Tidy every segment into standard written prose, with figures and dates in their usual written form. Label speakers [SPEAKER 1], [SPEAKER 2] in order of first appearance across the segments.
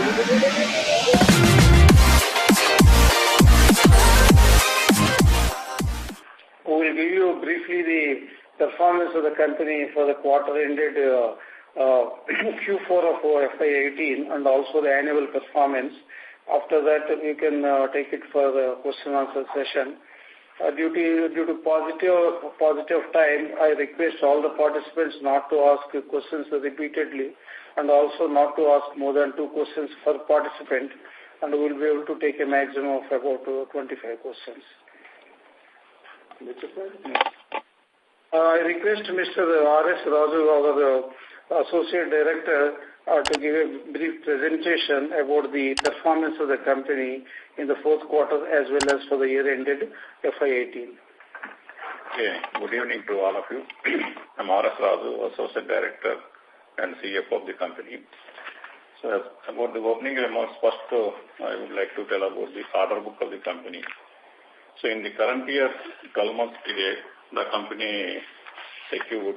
[SPEAKER 1] We will give you briefly the performance of the company for the quarter ended Q4 of FY18 and also the annual performance. After that, we can take it for the question and answer session. Due to positive time, I request all the participants not to ask questions repeatedly and also not to ask more than 2 questions per participant, and we will be able to take a maximum of about 25 questions. I request Mr. R.S. Raju, our Associate Director, to give a brief presentation about the performance of the company in the fourth quarter as well as for the year ended FY18.
[SPEAKER 2] Okay. Good evening to all of you. I'm R.S. Raju, Associate Director and CFO of the company. So about the opening remarks, first I would like to tell about the order book of the company. So in the current year, 12 months period, the company secured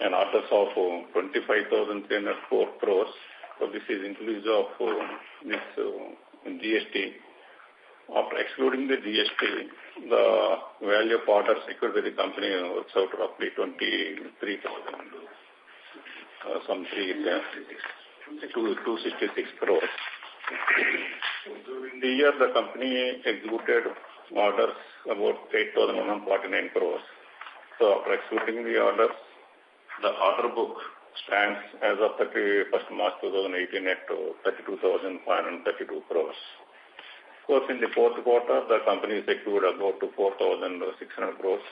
[SPEAKER 2] an orders of 25,304 crores. So this is inclusive of this GST. After excluding the GST, the value of orders secured by the company works out roughly 23,000, 266 crores. During the year, the company executed orders about 8,149 crores. So after excluding the orders, the order book stands as of 31st March 2018 at 32,532 crores. Of course, in the fourth quarter, the company secured about 4,600 crores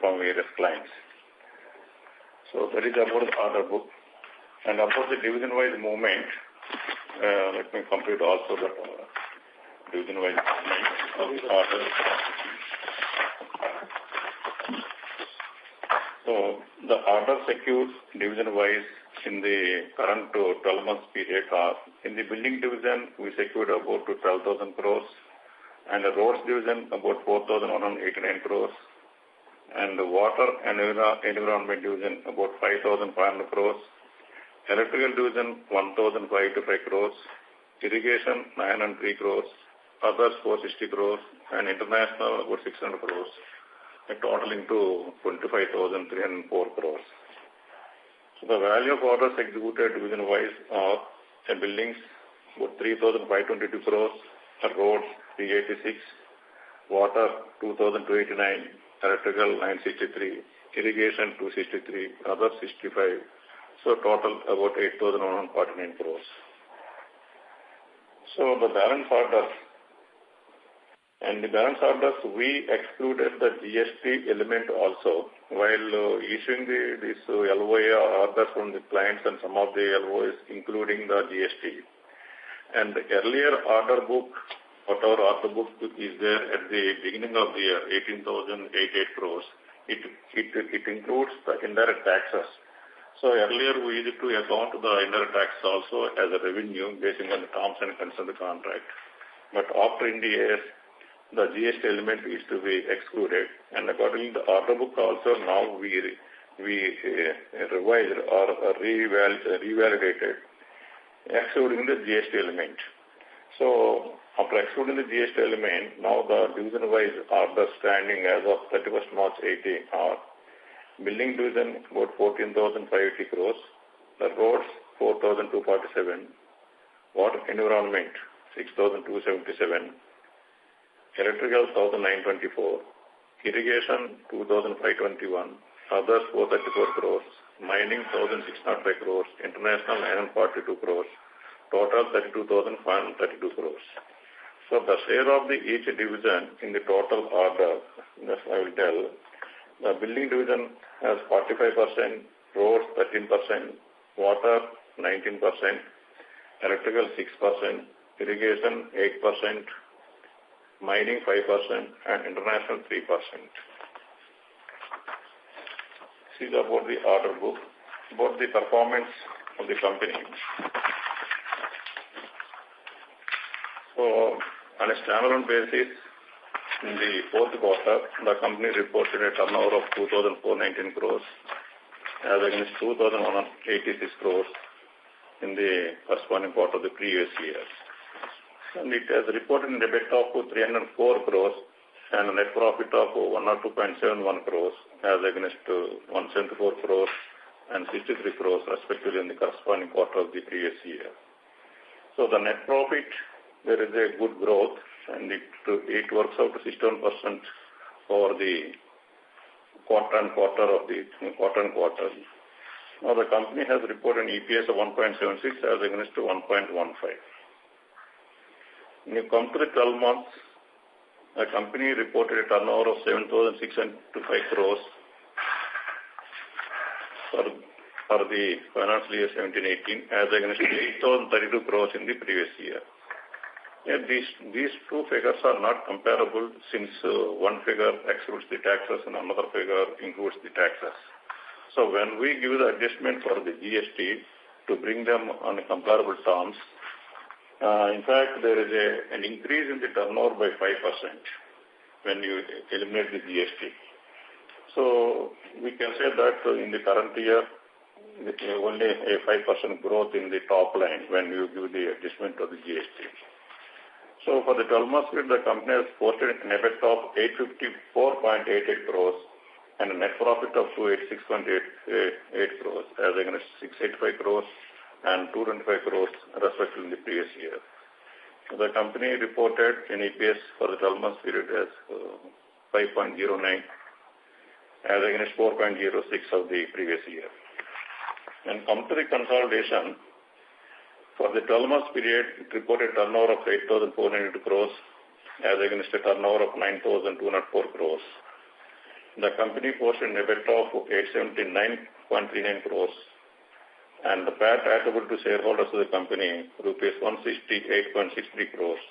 [SPEAKER 2] from various clients. So that is about the order book. And about the division-wise movement, let me complete also the division-wise movement of the orders. So the order secured division-wise in the current 12 months period are, in the building division, we secured about 12,000 crores, and the roads division about 4,189 crores, and the water and environment division about 5,500 crores, electrical division 1,585 crores, irrigation 903 crores, others 460 crores, and international about 600 crores. Totaling to 25,304 crores. So the value of orders executed division-wise are buildings about 3,522 crores, roads 386, water 2,289, electrical 963, irrigation 263, others 65. So total about 8,149 crores. So the balance orders. And the balance orders, we excluded the GST element also while issuing this LOA orders from the clients and some of the LOAs including the GST. And the earlier order book, whatever order book is there at the beginning of the year, 18,088 crores, it includes the indirect taxes. So earlier we used to account the indirect tax also as a revenue based on the terms and conditions of the contract. But after Ind AS, the GST element is to be excluded, and accordingly the order book also now we revised or revalidated excluding the GST element. So after excluding the GST element, now the division-wise order standing as of 31st March 18 are building division about 14,580 crores, the roads 4,247, water environment 6,277, electrical 1,924, irrigation 2,521, others 434 crores, mining 1,605 crores, international 942 crores, total 32,532 crores. So the share of the each division in the total order, that's I will tell, the building division has 45%, roads 13%, water 19%, electrical 6%, irrigation 8%, mining 5%, and international 3%. This is about the order book, about the performance of the company. So, on a standalone basis, in the fourth quarter, the company reported a turnover of 2,419 crores, as against 2,186 crores in the corresponding quarter of the previous year. And it has reported an EBITDA of 304 crores and a net profit of 102.71 crores as against 174 crores and 63 crores respectively in the corresponding quarter of the previous year. So the net profit, there is a good growth, and it works out to 61% over the quarter-on-quarter. Now the company has reported an EPS of 1.76 as against 1.15. When you come to the 12 months, the company reported a turnover of 7,605 crores for the financial year 17-18 as against 8,032 crores in the previous year. Yet these two figures are not comparable since one figure excludes the taxes and another figure includes the taxes. So when we give the adjustment for the GST to bring them on comparable terms, in fact, there is an increase in the turnover by 5% when you eliminate the GST. So we can say that in the current year, only a 5% growth in the top line when you give the adjustment of the GST. So for the 12 months period, the company has posted an EBITDA of 854.88 crores and a net profit of 286.88 crores as against 685 crores and 225 crores respectively in the previous year. So the company reported an EPS for the 12 months period as 5.09 as against 4.06 of the previous year. And come to the consolidation, for the 12 months period, it reported turnover of 8,492 crores as against a turnover of 9,204 crores. The company posted an EBITDA of 879.39 crores and the PAT attributable to shareholders of the company rupees 168.63 crores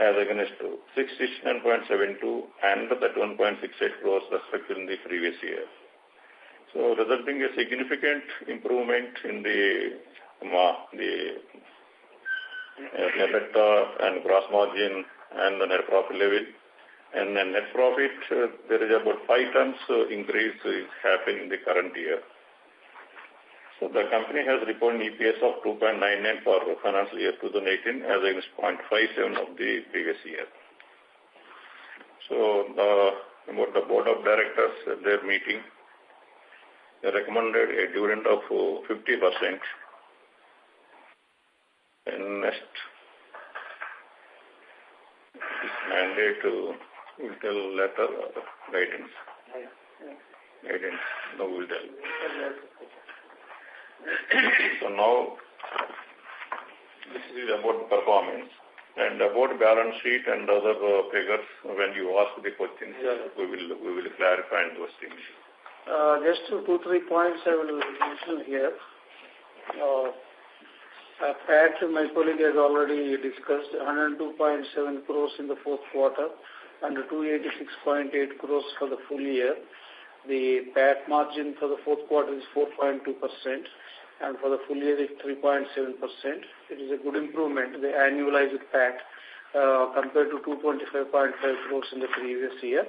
[SPEAKER 2] as against 669.72 and 31.68 crores respectively in the previous year. So resulting a significant improvement in the EBITDA and gross margin and the net profit level. And the net profit, there is about 5 times increase is happening in the current year. So the company has reported an EPS of 2.99 for financial year 2018 as against 0.57 of the previous year. So about the board of directors at their meeting, they recommended a dividend of 50%. And next, this mandate will tell letter or guidance. Guidance, no will tell. So now, this is about performance. And about balance sheet and other figures, when you ask the questions, we will clarify those things.
[SPEAKER 1] Just 2-3 points I will mention here. PAT, my colleague has already discussed, 102.7 crores in the fourth quarter and 286.8 crores for the full year. The PAT margin for the fourth quarter is 4.2% and for the full year is 3.7%. It is a good improvement, the annualized PAT compared to 225.5 crores in the previous year.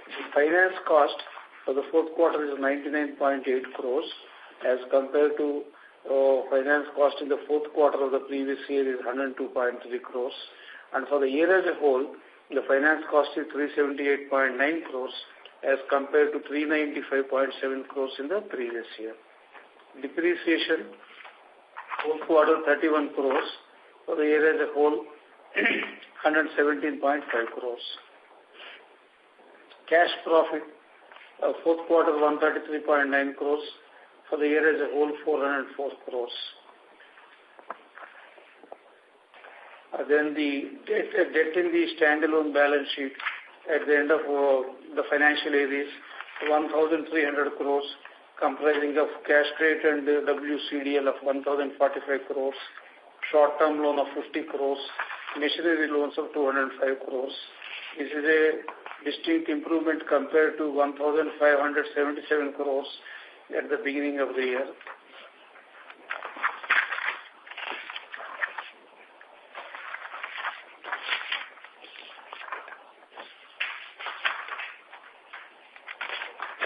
[SPEAKER 1] The finance cost for the fourth quarter is 99.8 crores as compared to finance cost in the fourth quarter of the previous year is 102.3 crores. And for the year as a whole, the finance cost is 378.9 crores as compared to 395.7 crores in the previous year. Depreciation, fourth quarter 31 crores. For the year as a whole, 117.5 crores. Cash profit, fourth quarter 133.9 crores. For the year as a whole, 404 crores. Then the debt in the standalone balance sheet at the end of the financial year is 1,300 crores, comprising of cash credit and WCDL of 1,045 crores, short-term loan of 50 crores, machinery loans of 205 crores. This is a distinct improvement compared to 1,577 crores at the beginning of the year.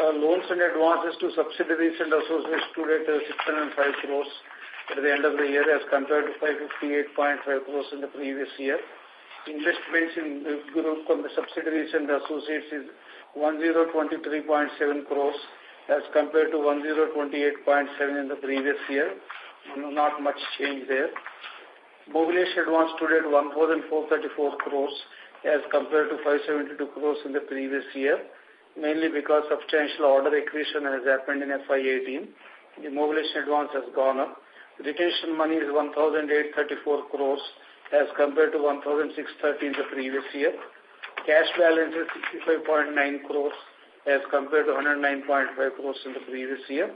[SPEAKER 1] Loans and advances to subsidiaries and associates stood at 605 crores at the end of the year as compared to 558.5 crores in the previous year. Investments in the group from the subsidiaries and associates is 1023.7 crores as compared to 1028.7 in the previous year. Not much change there. Mobilization advance stood at 1,434 crores as compared to 572 crores in the previous year, mainly because substantial order accretion has happened in FY18. The mobilization advance has gone up. Retention money is 1,834 crores as compared to 1,630 in the previous year. Cash balance is 65.9 crores as compared to 109.5 crores in the previous year.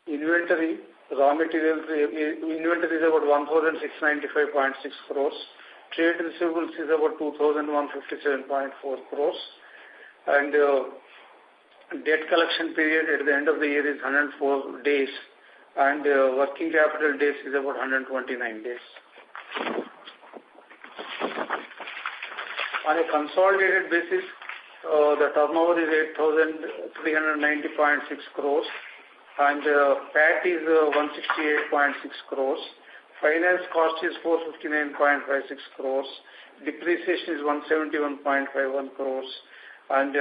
[SPEAKER 1] Inventory, raw materials, inventory is about 1,695.6 crores. Trade receivables is about 2,157.4 crores. And debt collection period at the end of the year is 104 days. And working capital days is about 129 days. On a consolidated basis, the turnover is 8,390.6 crores and PAT is 168.6 crores. Finance cost is 459.56 crores. Depreciation is 171.51 crores. And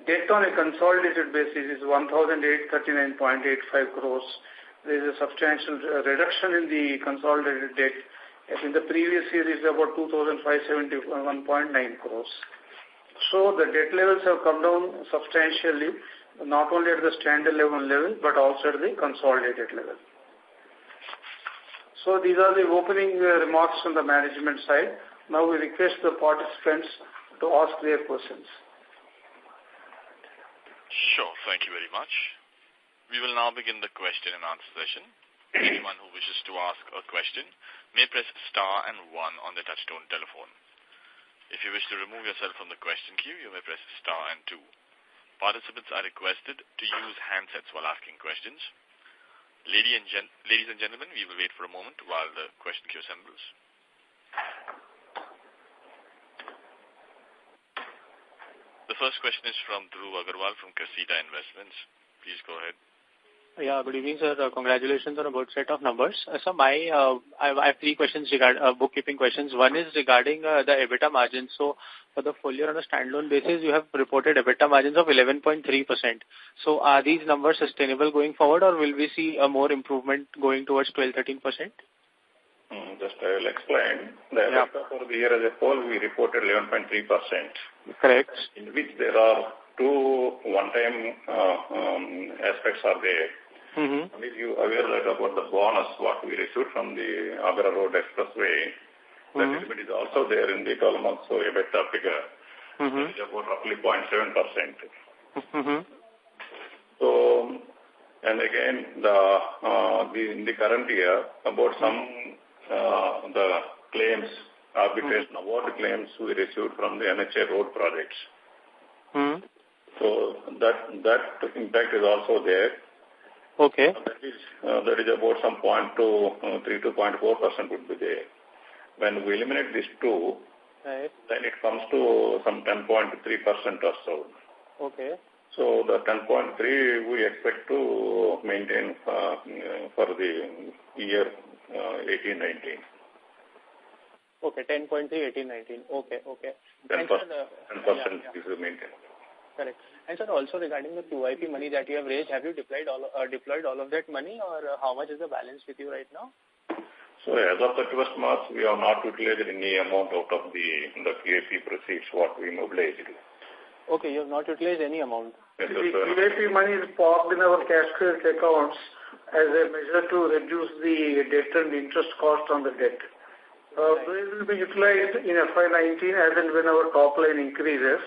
[SPEAKER 1] debt on a consolidated basis is 1,839.85 crores. There is a substantial reduction in the consolidated debt. As in the previous year is about 2,571.9 crores. So the debt levels have come down substantially, not only at the standalone level, but also at the consolidated level. So these are the opening remarks from the management side. Now we request the participants to ask their questions.
[SPEAKER 3] Sure, thank you very much. We will now begin the question and answer session. Anyone who wishes to ask a question may press star and 1 on the touchtone telephone. If you wish to remove yourself from the question queue, you may press star and 2. Participants are requested to use handsets while asking questions. Ladies and gentlemen, we will wait for a moment while the question queue assembles. The first question is from Dhruv Agarwal from Casita Investments. Please go ahead.
[SPEAKER 4] Yeah, good evening, sir. Congratulations on a good set of numbers. So I have 3 questions regarding bookkeeping questions. One is regarding the EBITDA margin. So for the full year on a standalone basis, you have reported EBITDA margins of 11.3%. So are these numbers sustainable going forward, or will we see a more improvement going towards 12-13%?
[SPEAKER 2] Just I will explain. The EBITDA for the year as a whole, we reported 11.3%.
[SPEAKER 4] Correct.
[SPEAKER 2] In which there are 2 one-time aspects are there.
[SPEAKER 4] Mm-hmm.
[SPEAKER 2] And if you are aware that about the bonus what we received from the Agra Road Expressway, that element is also there in the 12 months so EBITDA figure. It is about roughly 0.7%. So, and again, in the current year, about some the claims, arbitration award claims we received from the NHA road projects. So that impact is also there.
[SPEAKER 4] Okay.
[SPEAKER 2] That is about some 0.3 to 0.4% would be there. When we eliminate these 2,
[SPEAKER 4] right,
[SPEAKER 2] then it comes to some 10.3% or so.
[SPEAKER 4] Okay.
[SPEAKER 2] So the 10.3 we expect to maintain for the year 18-19.
[SPEAKER 4] Okay, 10.3, 18-19. Okay.
[SPEAKER 2] 10% is maintained.
[SPEAKER 4] Correct. And sir, also regarding the QIP money that you have raised, have you deployed all of that money, or how much is the balance with you right now?
[SPEAKER 2] So as of 31st March, we have not utilized any amount out of the QIP proceeds what we mobilized.
[SPEAKER 4] Okay, you have not utilized any amount.
[SPEAKER 2] Yes,
[SPEAKER 1] the QIP money is parked in our cash credit accounts as a measure to reduce the debt and interest cost on the debt. They will be utilized in FY19 as and when our top line increases.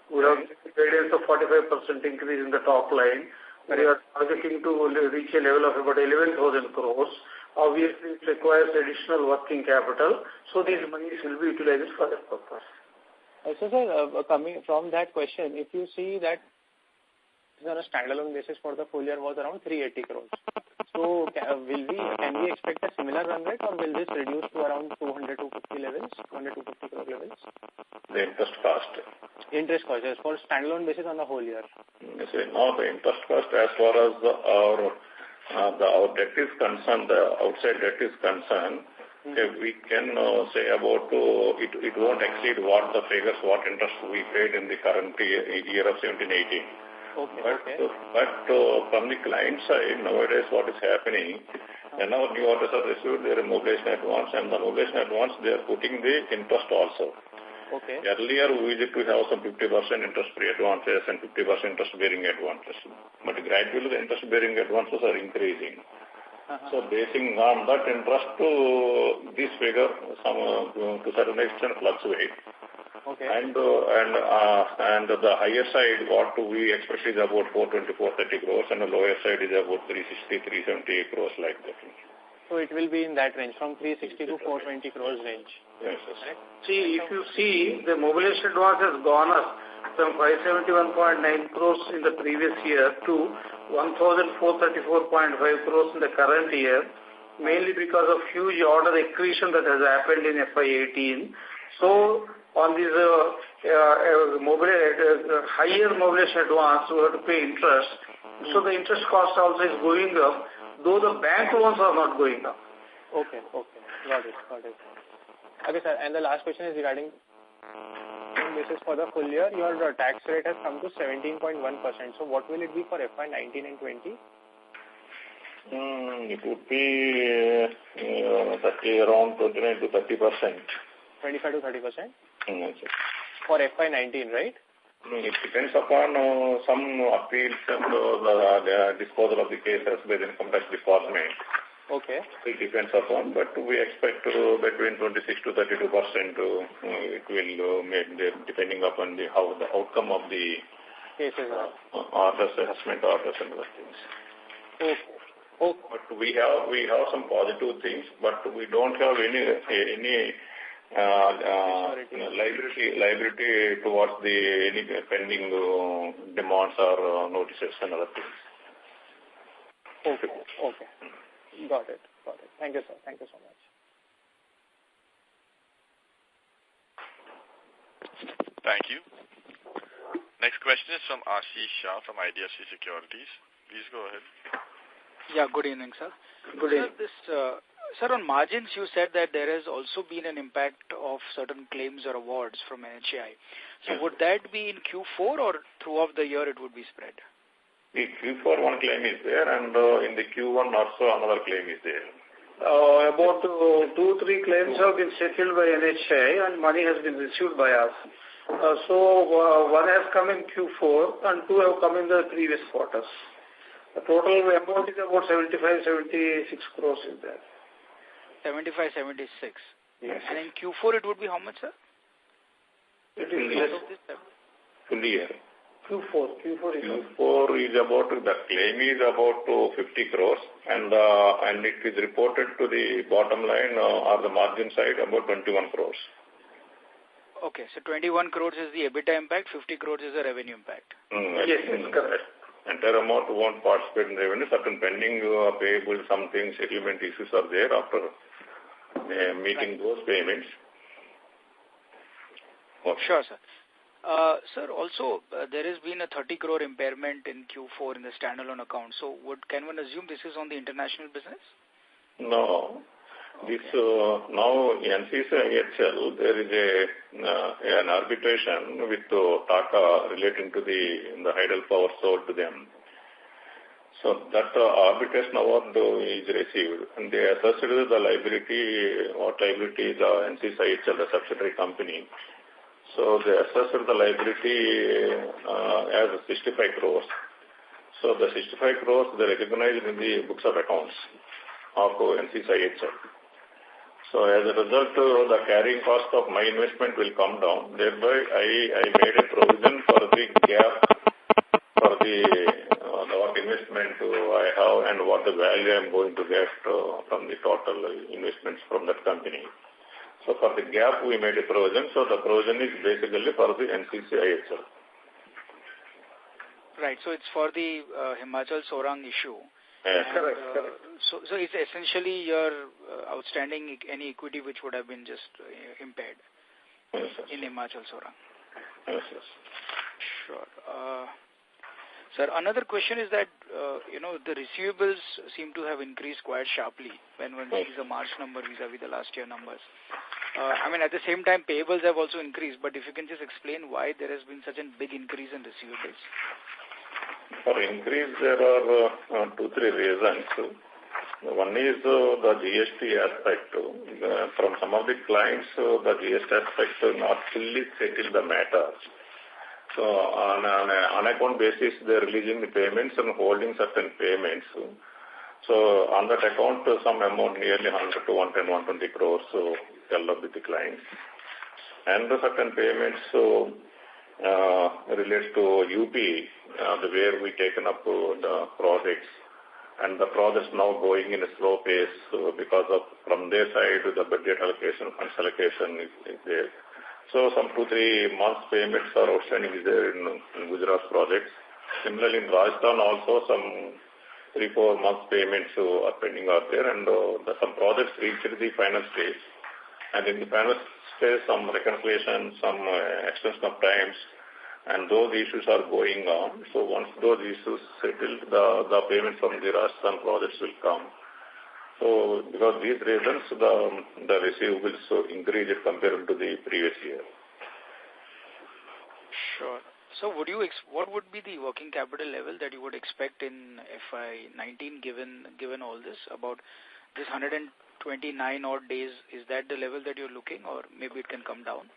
[SPEAKER 1] We have guidance of 45% increase in the top line. We are targeting to reach a level of about 11,000 crores. Obviously, it requires additional working capital. So these monies will be utilized for that purpose.
[SPEAKER 4] So, sir, coming from that question, if you see that on a standalone basis for the full year was around 380 crores. So can we expect a similar run rate, or will this reduce to around 200-250 levels, 200-250 crore levels?
[SPEAKER 2] The interest cost.
[SPEAKER 4] Interest cost, yes, for standalone basis on the whole year.
[SPEAKER 2] Yes, now the interest cost as far as our debt is concerned, the outside debt is concerned, we can say about it won't exceed what the figures, what interest we paid in the current year of 17-18. But from the client side, nowadays what is happening, and now new orders are received, there is mobilization advance, and the mobilization advance, they are putting the interest also.
[SPEAKER 4] Okay.
[SPEAKER 2] Earlier, we used to have some 50% interest-free advances and 50% interest-bearing advances. But gradually, the interest-bearing advances are increasing. So, basing on that interest, this figure, to certain extent, fluctuate.
[SPEAKER 4] Okay.
[SPEAKER 2] And the higher side, what we expect is about 420-430 crores, and the lower side is about 360-378 crores like that.
[SPEAKER 4] So it will be in that range, from 360 to 420 crores range.
[SPEAKER 2] Yes, yes.
[SPEAKER 1] See, if you see, the mobilization advance has gone up from 571.9 crores in the previous year to 1,434.5 crores in the current year, mainly because of huge order accretion that has happened in FY18. So, on this higher mobilization advance, we have to pay interest. So, the interest cost also is going up, though the bank loans are not going up.
[SPEAKER 4] Okay. Got it. Okay, sir. And the last question is regarding this is for the full year. Your tax rate has come to 17.1%. So, what will it be for FY19 and 20?
[SPEAKER 2] It would be around 29 to 30%.
[SPEAKER 4] 25 to 30%?
[SPEAKER 2] Yes.
[SPEAKER 4] For FY19, right?
[SPEAKER 2] It depends upon some appeals and the disposal of the cases by the income tax department.
[SPEAKER 4] Okay.
[SPEAKER 2] It depends upon, but we expect between 26 to 32%. It will make depending upon how the outcome of the
[SPEAKER 4] cases
[SPEAKER 2] orders, assessment orders and other things.
[SPEAKER 4] Okay.
[SPEAKER 2] But we have some positive things, but we don't have any liability towards any pending demands or notices and other things.
[SPEAKER 4] Okay. Got it. Thank you, sir. Thank you so much.
[SPEAKER 3] Thank you. Next question is from Ashish Shah from IDFC Securities. Please go ahead.
[SPEAKER 5] Yeah, good evening, sir.
[SPEAKER 1] Good evening.
[SPEAKER 5] Sir, on margins, you said that there has also been an impact of certain claims or awards from NHI. So would that be in Q4 or throughout the year it would be spread?
[SPEAKER 2] The Q4 one claim is there, and in the Q1 also another claim is there.
[SPEAKER 1] About 2-3 claims have been settled by NHI and money has been received by us. So one has come in Q4 and 2 have come in the previous quarters. The total amount is about 75-76 crores is there.
[SPEAKER 5] 75, 76.
[SPEAKER 1] Yes.
[SPEAKER 5] And in Q4 it would be how much, sir?
[SPEAKER 1] It is less.
[SPEAKER 2] Full year.
[SPEAKER 1] Q4 is
[SPEAKER 2] about, the claim is about 50 crores and it is reported to the bottom line or the margin side about 21 crores.
[SPEAKER 5] Okay, so 21 crores is the EBITDA impact, 50 crores is the revenue impact.
[SPEAKER 1] Yes, correct.
[SPEAKER 2] Entire amount won't participate in revenue. Certain pending payable, something, settlement issues are there after meeting those payments.
[SPEAKER 5] Okay. Sure, sir. Sir, also, there has been a 30 crore impairment in Q4 in the standalone account. So, can one assume this is on the international business?
[SPEAKER 2] No. Okay. This now NCC HL, there is an arbitration with Tata relating to the idle power sold to them. So that arbitration award is received, and they assessed the liability, what liability is NCC HL, the subsidiary company. So they assessed the liability as 65 crores. So the 65 crores they recognized in the books of accounts of NCC HL. So as a result, the carrying cost of my investment will come down. Thereby, I made a provision for the gap for what investment I have and what the value I am going to get from the total investments from that company. So for the gap, we made a provision. So the provision is basically for the NCC IHL.
[SPEAKER 5] Right. So it's for the Himachal Sorang issue.
[SPEAKER 2] Yes.
[SPEAKER 1] Correct.
[SPEAKER 5] So it's essentially your outstanding any equity which would have been just impaired in Himachal Sorang.
[SPEAKER 2] Yes.
[SPEAKER 5] Sure. Sir, another question is that, the receivables seem to have increased quite sharply when one sees the March number vis-a-vis the last year numbers. At the same time, payables have also increased, but if you can just explain why there has been such a big increase in receivables.
[SPEAKER 2] For increase, there are 2-3 reasons. One is the GST aspect. From some of the clients, the GST aspect not fully settled the matter. So on an account basis, they're releasing the payments and holding certain payments. So on that account, some amount nearly 100 to 110, 120 crores held up with the clients. And the certain payments relates to UP, where we taken up the projects. And the projects now going in a slow pace because of from their side, the budget allocation, funds allocation is there. So some 2-3 months payments are outstanding is there in Gujarat projects. Similarly, in Rajasthan also some 3-4 months payments are pending out there, and some projects reached the final stage. And in the final stage, some reconciliation, some extension of times, and those issues are going on. So once those issues settled, the payments from the Rajasthan projects will come. So because these reasons, the receivables increased compared to the previous year.
[SPEAKER 5] Sure. So what would be the working capital level that you would expect in FY19 given all this? About this 129 odd days, is that the level that you're looking, or maybe it can come down?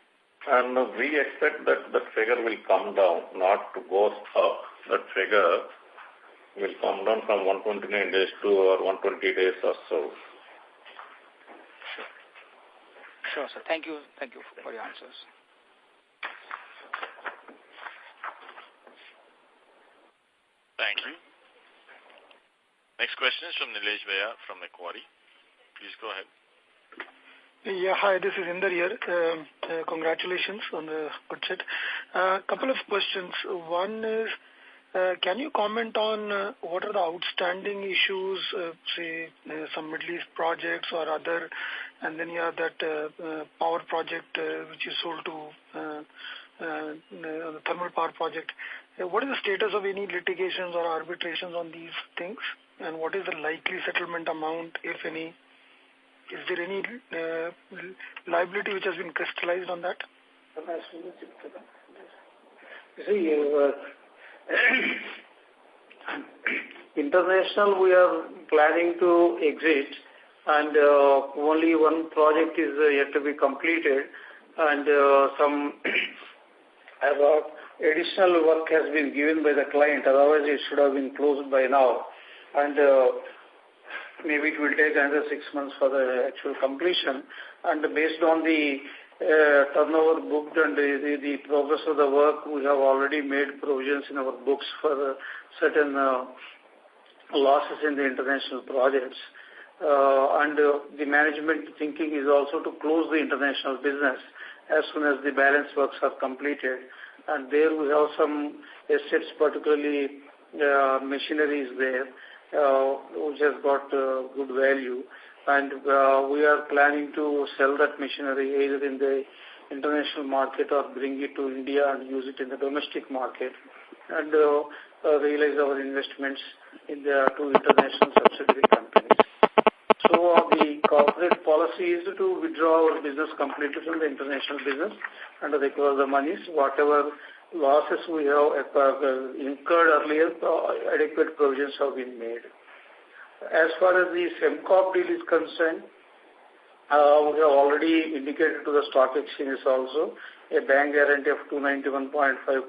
[SPEAKER 2] And we expect that figure will come down, not to go up. That figure will come down from 129 days to 120 days or so.
[SPEAKER 5] Sure, sir. Thank you for your answers.
[SPEAKER 3] Thank you. Next question is from Nilesh Bhaiya from Macquarie. Please go ahead.
[SPEAKER 6] Yeah, hi, this is Inder here. Congratulations on the good set. Couple of questions. One is, can you comment on what are the outstanding issues, say, some Middle East projects or other, and then you have that power project which you sold to the thermal power project. What is the status of any litigations or arbitrations on these things, and what is the likely settlement amount, if any? Is there any liability which has been crystallized on that?
[SPEAKER 1] See, international we are planning to exit, and only one project is yet to be completed, and some additional work has been given by the client, otherwise it should have been closed by now. And maybe it will take another 6 months for the actual completion. And based on the turnover booked and the progress of the work, we have already made provisions in our books for certain losses in the international projects. And the management thinking is also to close the international business as soon as the balance works are completed. And there we have some assets, particularly machineries there, which has got good value. And we are planning to sell that machinery either in the international market or bring it to India and use it in the domestic market, and realize our investments in the two international subsidiary companies. So the corporate policy is to withdraw our business completely from the international business and recover the monies. Whatever losses we have incurred earlier, adequate provisions have been made. As far as the SEMCOP deal is concerned, we have already indicated to the stock exchanges also, a bank guarantee of 291.5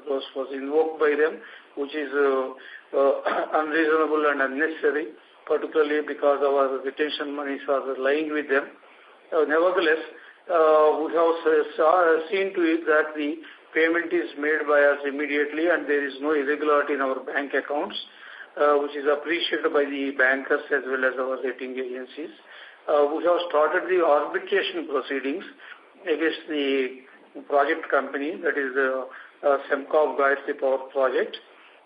[SPEAKER 1] crores was invoked by them, which is unreasonable and unnecessary, particularly because our retention monies are lying with them. Nevertheless, we have seen to it that the payment is made by us immediately and there is no irregularity in our bank accounts, which is appreciated by the bankers as well as our rating agencies. We have started the arbitration proceedings against the project company, that is SEMCOP Gayatri Power Project.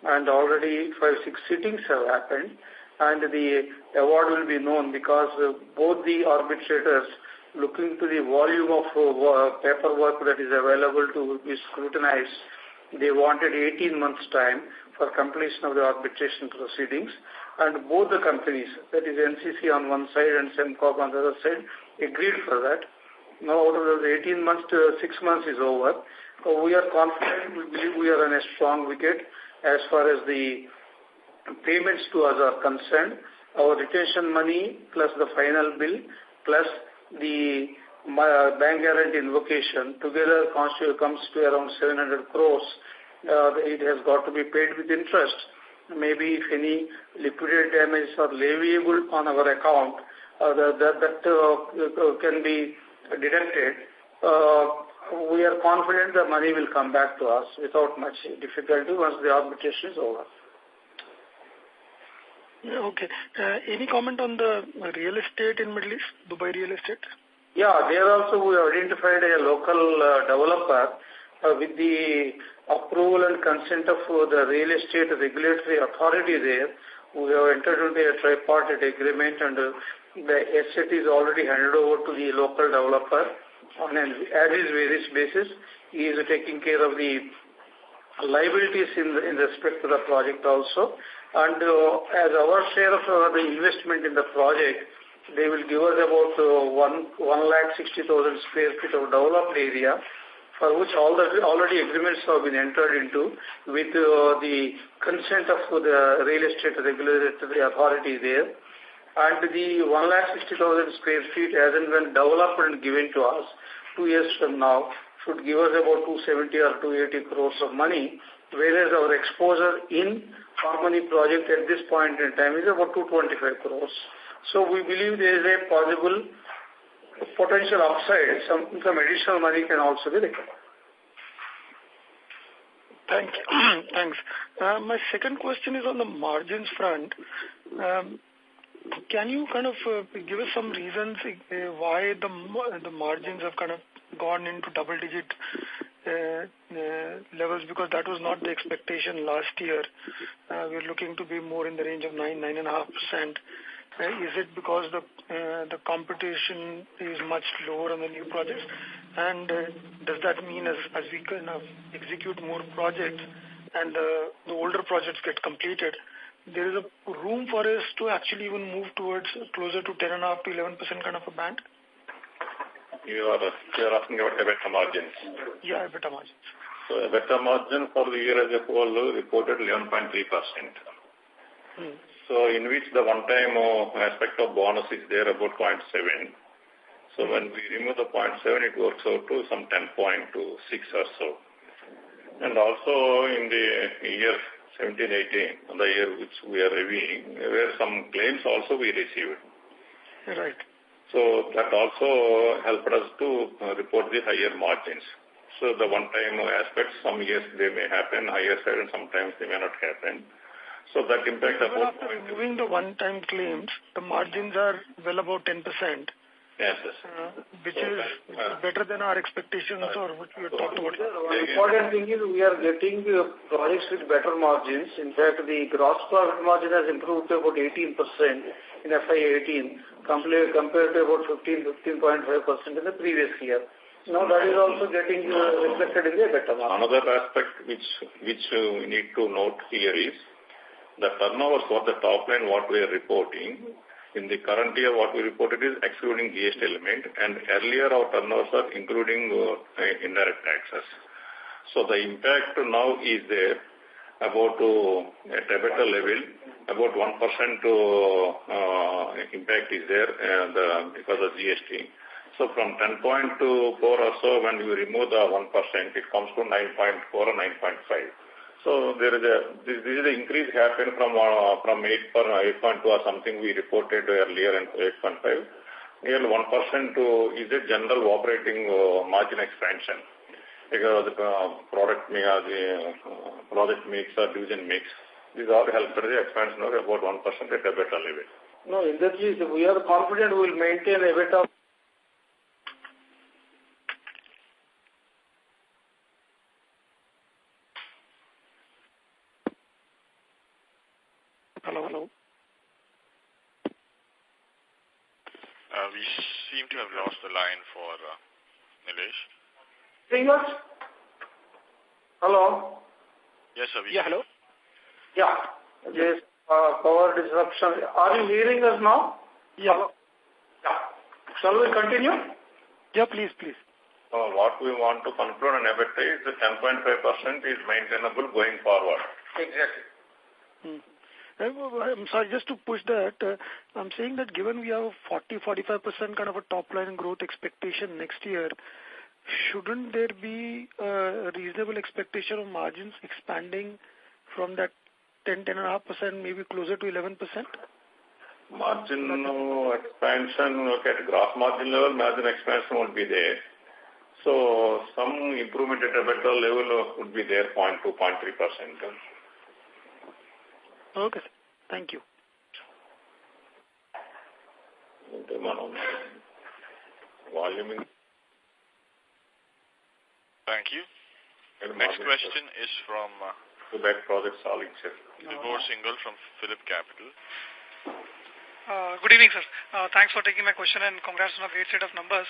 [SPEAKER 1] and already 5-6 sittings have happened, and the award will be known because both the arbitrators, looking to the volume of paperwork that is available to be scrutinized, they wanted 18 months' time for completion of the arbitration proceedings, and both the companies, that is NCC on one side and Semcorp on the other side, agreed for that. Now, out of those 18 months to 6 months is over. So we are confident, we believe we are on a strong wicket as far as the payments to us are concerned. Our retention money plus the final bill plus the bank guarantee invocation together comes to around 700 crores. It has got to be paid with interest. Maybe if any liquidated damages are leviable on our account, that can be deducted. We are confident the money will come back to us without much difficulty once the arbitration is over.
[SPEAKER 6] Okay. Any comment on the real estate in Middle East, Dubai real estate?
[SPEAKER 1] Yeah, there also we identified a local developer with the approval and consent of the real estate regulatory authority there. We have entered into a tripartite agreement, and the asset is already handed over to the local developer on an as-is various basis. He is taking care of the liabilities in respect to the project also. And as our share of the investment in the project, they will give us about 160,000 square feet of developed area, for which already agreements have been entered into with the consent of the real estate regulatory authority there. And the 160,000 square feet, as and when developed and given to us 2 years from now, should give us about 270 or 280 crores of money, whereas our exposure in Harmony project at this point in time is about 225 crores. So we believe there is a possible potential upside. Some additional money can also be recovered.
[SPEAKER 6] Thanks. My second question is on the margins front. Can you kind of give us some reasons why the margins have kind of gone into double-digit levels? Because that was not the expectation last year. We're looking to be more in the range of 9.5%. Is it because the competition is much lower on the new projects? And does that mean as we kind of execute more projects and the older projects get completed, there is a room for us to actually even move towards closer to 10.5% to 11% kind of a band?
[SPEAKER 2] You are asking about EBITDA margins.
[SPEAKER 6] Yeah, EBITDA margins.
[SPEAKER 2] So EBITDA margin for the year as a whole reported 11.3%. So in which the one-time aspect of bonus is there about 0.7. So when we remove the 0.7, it works out to some 10.6 or so. And also in the year 17-18, the year which we are reviewing, where some claims also we received.
[SPEAKER 6] Right.
[SPEAKER 2] So that also helped us to report the higher margins. So the one-time aspects, some years they may happen higher side and sometimes they may not happen. So that impact about...
[SPEAKER 6] After removing the one-time claims, the margins are well above 10%.
[SPEAKER 2] Yes.
[SPEAKER 6] Which is better than our expectations or what we had talked about.
[SPEAKER 1] The important thing is we are getting projects with better margins. In fact, the gross profit margin has improved to about 18% in FY18 compared to about 15.5% in the previous year. Now that is also getting reflected in the EBITDA margin.
[SPEAKER 2] Another aspect which we need to note here is the turnovers for the top line what we are reporting. In the current year, what we reported is excluding GST element, and earlier our turnovers are including indirect taxes. So the impact now is there about at EBITDA level, about 1% impact is there because of GST. So from 10.24 or so, when you remove the 1%, it comes to 9.4 or 9.5. So there is this is the increase happened from 8.2 or something we reported earlier and 8.5. Nearly 1% is a general operating margin expansion because the product mix or division mix. These all help for the expansion of about 1% at EBITDA level.
[SPEAKER 1] No, in that case, we are confident we will maintain EBITDA.
[SPEAKER 3] We seem to have lost the line for Nilesh.
[SPEAKER 1] Fingers? Hello?
[SPEAKER 3] Yes, sir.
[SPEAKER 5] Yeah, hello?
[SPEAKER 1] Yeah. Yes, power disruption. Are you hearing us now?
[SPEAKER 6] Yeah.
[SPEAKER 1] Hello? Yeah. Shall we continue?
[SPEAKER 6] Yeah, please.
[SPEAKER 2] What we want to conclude on EBITDA is the 10.5% is maintainable going forward.
[SPEAKER 1] Exactly.
[SPEAKER 6] I'm sorry, just to push that, I'm saying that given we have 40-45% kind of a top line growth expectation next year, shouldn't there be a reasonable expectation of margins expanding from that 10-10.5%, maybe closer to 11%?
[SPEAKER 2] Margin expansion, at gross margin level, margin expansion won't be there. So some improvement at EBITDA level would be there, 0.2, 0.3%.
[SPEAKER 6] Okay, sir. Thank you.
[SPEAKER 2] Volume.
[SPEAKER 3] Thank you. Next question is from
[SPEAKER 2] Quebec Project Solving Cell.
[SPEAKER 3] Vibhor Singhal from Phillip Capital.
[SPEAKER 7] Good evening, sir. Thanks for taking my question and congrats on a great set of numbers.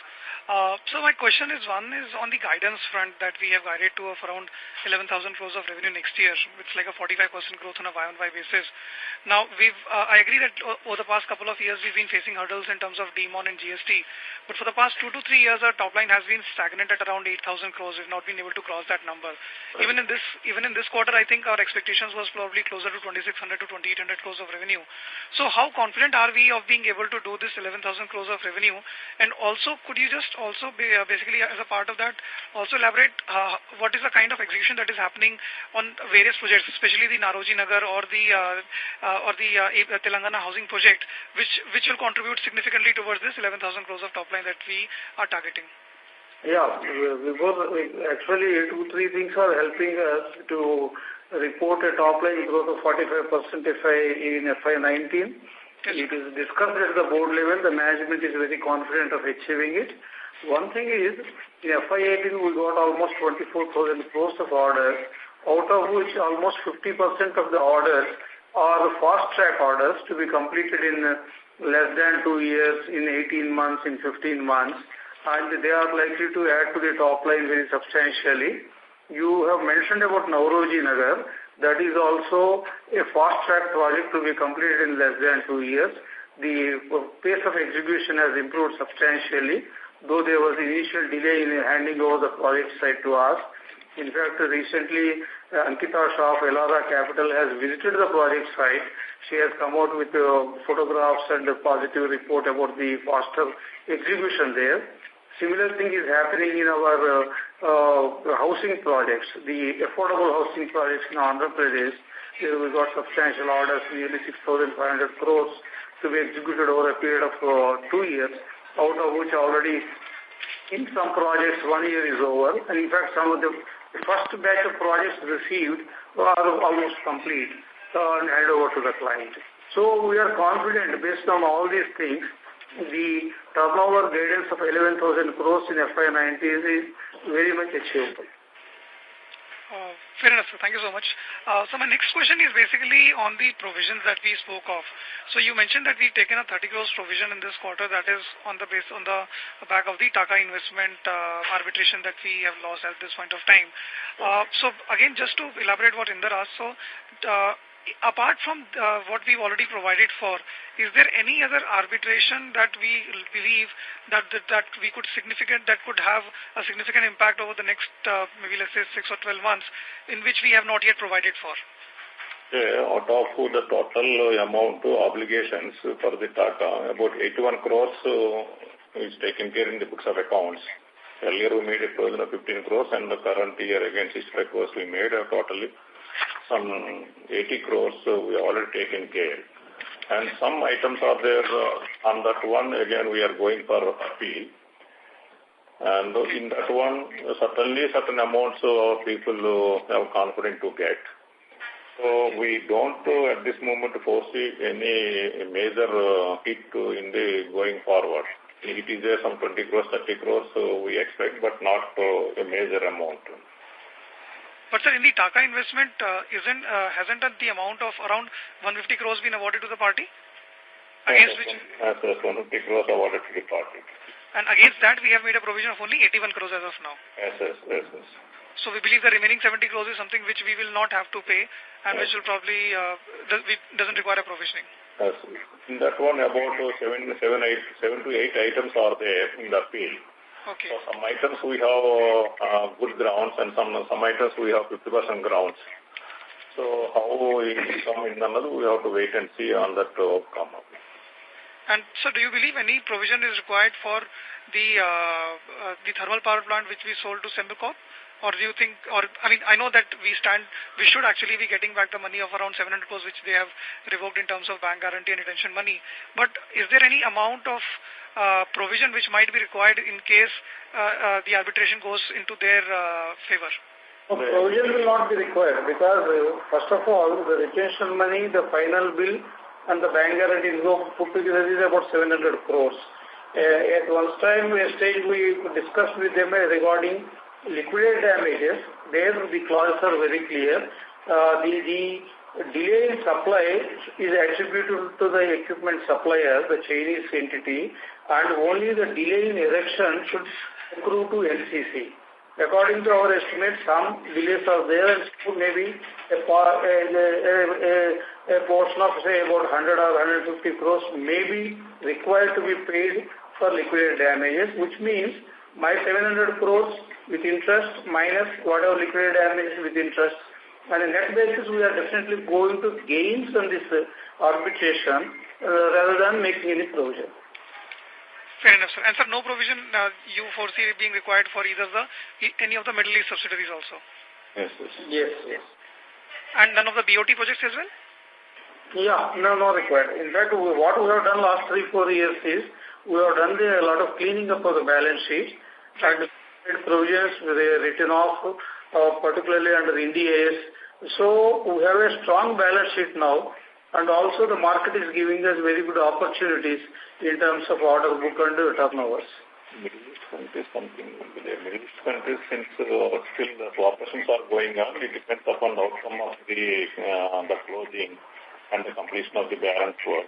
[SPEAKER 7] So my question is, one is on the guidance front that we have guided to of around 11,000 crores of revenue next year. It's like a 45% growth on a Y-on-Y basis. Now, I agree that over the past couple of years, we've been facing hurdles in terms of demon and GST. But for the past 2 to 3 years, our top line has been stagnant at around 8,000 crores. We've not been able to cross that number. Even in this quarter, I think our expectations was probably closer to 2,600 to 2,800 crores of revenue. So how confident are we of being able to do this 11,000 crores of revenue? And also, could you just also basically as a part of that also elaborate what is the kind of execution that is happening on various projects, especially the Naroji Nagar or the Telangana housing project, which will contribute significantly towards this 11,000 crores of top line that we are targeting?
[SPEAKER 1] Yeah, actually 2-3 things are helping us to report a top line growth of 45% in FY19. It is discussed at the board level. The management is very confident of achieving it. One thing is, in FY18 we got almost 24,000 crores of orders, out of which almost 50% of the orders are fast-track orders to be completed in less than 2 years, in 18 months, in 15 months, and they are likely to add to the top line very substantially. You have mentioned about Naroji Nagar. That is also a fast-track project to be completed in less than 2 years. The pace of execution has improved substantially, though there was initial delay in handing over the project site to us. In fact, recently, Ankita Shah of Elara Capital has visited the project site. She has come out with photographs and a positive report about the faster execution there. Similar thing is happening in our housing projects, the affordable housing projects in Andhra Pradesh. Here we got substantial orders, nearly 6,500 crores to be executed over a period of 2 years, out of which already in some projects 1 year is over. And in fact, some of the first batch of projects received are almost complete and hand over to the client. So we are confident based on all these things. The turnover guidance of 11,000 crores in FY19 is very much achievable.
[SPEAKER 7] Fair enough, sir. Thank you so much. So my next question is basically on the provisions that we spoke of. So you mentioned that we've taken a 30 crores provision in this quarter, that is on the back of the Tata investment arbitration that we have lost at this point of time. So again, just to elaborate what Inder asked, so apart from what we've already provided for, is there any other arbitration that we believe that we could have a significant impact over the next maybe let's say 6 or 12 months, in which we have not yet provided for?
[SPEAKER 2] Out of the total amount of obligations for the Tata, about 81 crores is taken care in the books of accounts. Earlier we made a provision of 15 crores, and the current year again 65 crores we made totally. Some 80 crores we already taken care. And some items are there on that one, again we are going for appeal. And in that one, certainly certain amounts of people have confidence to get. So we don't at this moment foresee any major hit in the going forward. It is there some 20 crores, 30 crores we expect, but not a major amount.
[SPEAKER 7] But sir, in the Tata investment, hasn't the amount of around 150 crores been awarded to the party? Against which?
[SPEAKER 2] As 150 crores awarded to the party.
[SPEAKER 7] And against that, we have made a provision of only 81 crores as of now.
[SPEAKER 2] Yes.
[SPEAKER 7] So we believe the remaining 70 crores is something which we will not have to pay and which will probably doesn't require a provisioning.
[SPEAKER 2] Yes. In that one, about 7 to 8 items are there in the appeal.
[SPEAKER 7] Okay.
[SPEAKER 2] So some items we have good grounds and some items we have 50% grounds. So how we come in another, we have to wait and see on that outcome.
[SPEAKER 7] And so do you believe any provision is required for the thermal power plant which we sold to Sembcorp? Or do you think, I know that we should actually be getting back the money of around 700 crores which they have revoked in terms of bank guarantee and retention money. But is there any amount of provision which might be required in case the arbitration goes into their favor?
[SPEAKER 1] No, provision will not be required because, first of all, the retention money, the final bill, and the bank guarantee put together is about 700 crores. At one stage, we discussed with them regarding liquidated damages. There, the clauses are very clear. The delay in supply is attributed to the equipment supplier, the Chinese entity, and only the delay in erection should accrue to NCC. According to our estimate, some delays are there, and so maybe a portion of, say, about 100 or 150 crores may be required to be paid for liquidated damages, which means my 700 crores with interest minus whatever liquidated damages with interest. On a net basis, we are definitely going to gains on this arbitration rather than making any provision.
[SPEAKER 7] Fair enough, sir. And sir, no provision you foresee being required for either any of the Middle East subsidiaries also?
[SPEAKER 1] Yes.
[SPEAKER 7] And none of the BOT projects as well?
[SPEAKER 1] Yeah, no required. In fact, what we have done last 3-4 years is we have done a lot of cleaning up of the balance sheet and provisions written off, particularly under Ind AS. So we have a strong balance sheet now, and also the market is giving us very good opportunities in terms of order book and turnovers.
[SPEAKER 2] Middle East countries, since still the operations are going on, it depends upon the outcome of the closing and the completion of the balance work.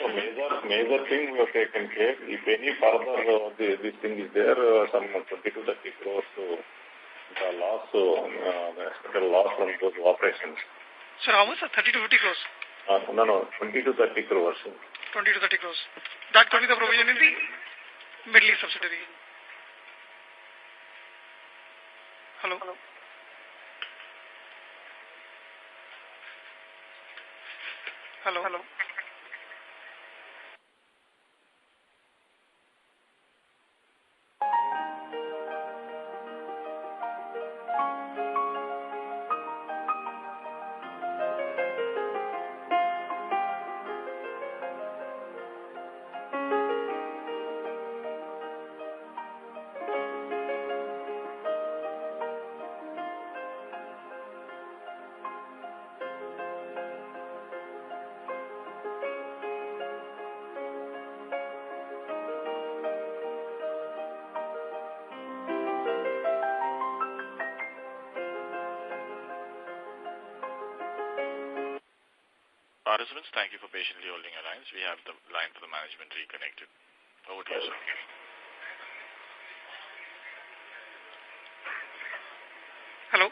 [SPEAKER 2] So major thing we have taken care. If any further this thing is there, some 20 to 30 crores the loss, the expected loss from those operations.
[SPEAKER 7] Sir, how much? 30 to 50 crores?
[SPEAKER 2] No, 20 to 30 crores.
[SPEAKER 7] 20 to 30 crores. That could be the provision in the Middle East subsidiary. Hello? Hello?
[SPEAKER 3] Participants, thank you for patiently holding your lines. We have the line for the management reconnected. Over to you, sir.
[SPEAKER 7] Hello?